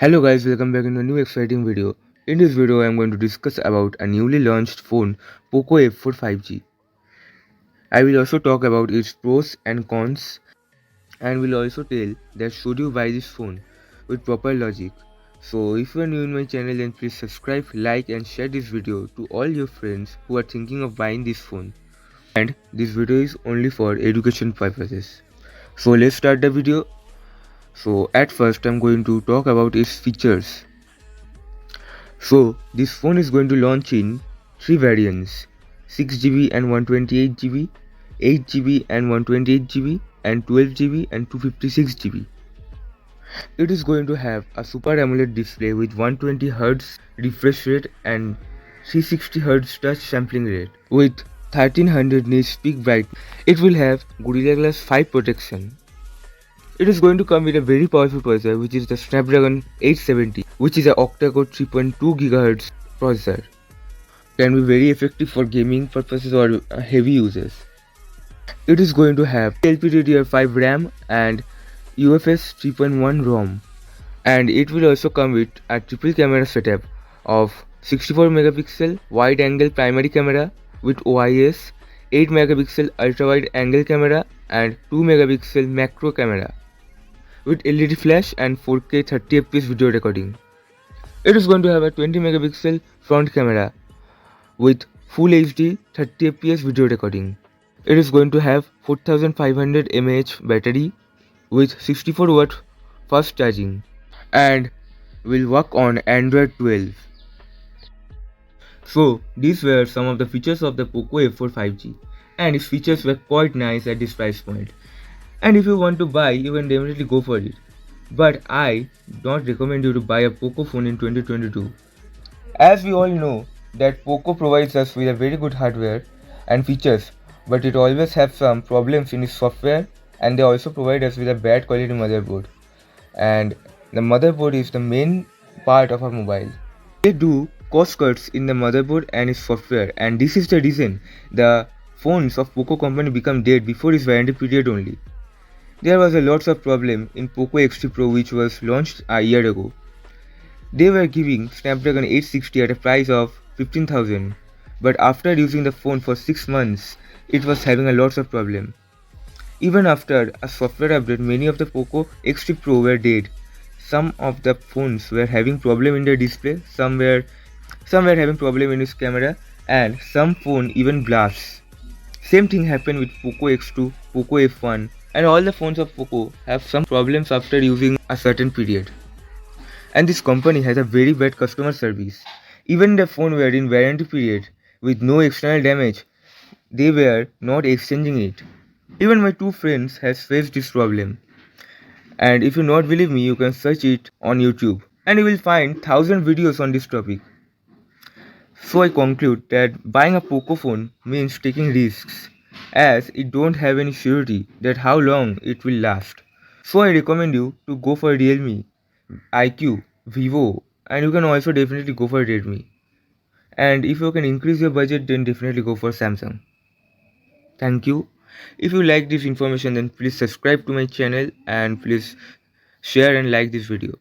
Hello guys, welcome back in a new exciting video. In this video I am going to discuss about a newly launched phone Poco F4 5G. I will also talk about its pros and cons and will also tell that should you buy this phone with proper logic. So if you are new in my channel then please subscribe, like and share this video to all your friends who are thinking of buying this phone. And this video is only for education purposes. So let's start the video. So at first I am going to talk about its features. So this phone is going to launch in 3 variants, 6GB and 128GB, 8GB and 128GB and 12GB and 256GB. It is going to have a Super AMOLED display with 120Hz refresh rate and 360Hz touch sampling rate with 1300 nits peak brightness. It will have Gorilla Glass 5 protection. It is going to come with a very powerful processor which is the Snapdragon 870, which is a octa-core 3.2 GHz processor. Can be very effective for gaming purposes or heavy uses. It is going to have LPDDR5 RAM and UFS 3.1 ROM, and it will also come with a triple camera setup of 64 megapixel wide angle primary camera with OIS, 8 megapixel ultra wide angle camera and 2 megapixel macro camera with LED flash and 4K 30fps video recording. It is going to have a 20 megapixel front camera with full HD 30fps video recording. It is going to have 4500 mAh battery with 64 watt fast charging and will work on Android 12. So these were some of the features of the Poco F4 5G, and its features were quite nice at this price point. And if you want to buy, you can definitely go for it. But I don't recommend you to buy a Poco phone in 2022. As we all know that Poco provides us with a very good hardware and features, but it always has some problems in its software, and they also provide us with a bad quality motherboard. And the motherboard is the main part of our mobile. They do cost cuts in the motherboard and its software, and this is the reason the phones of Poco company become dead before its warranty period only. There was a lots of problem in Poco X3 Pro, which was launched a year ago. They were giving Snapdragon 860 at a price of 15,000, but after using the phone for 6 months, it was having a lots of problem. Even after a software update, many of the Poco X3 Pro were dead. Some of the phones were having problem in their display, some were having problem in its camera, and some phone even blasts. Same thing happened with Poco X2, Poco F1, and all the phones of Poco have some problems after using a certain period. And this company has a very bad customer service. Even the phone were in warranty period with no external damage, they were not exchanging it. Even my two friends has faced this problem. And if you not believe me, you can search it on YouTube and you will find 1000 videos on this topic. So I conclude that buying a Poco phone means taking risks, as it don't have any surety that how long it will last. So I recommend you to go for Realme, IQ, Vivo, and you can also definitely go for Redmi. And if you can increase your budget, then definitely go for Samsung. Thank you. If you like this information, then please subscribe to my channel and please share and like this video.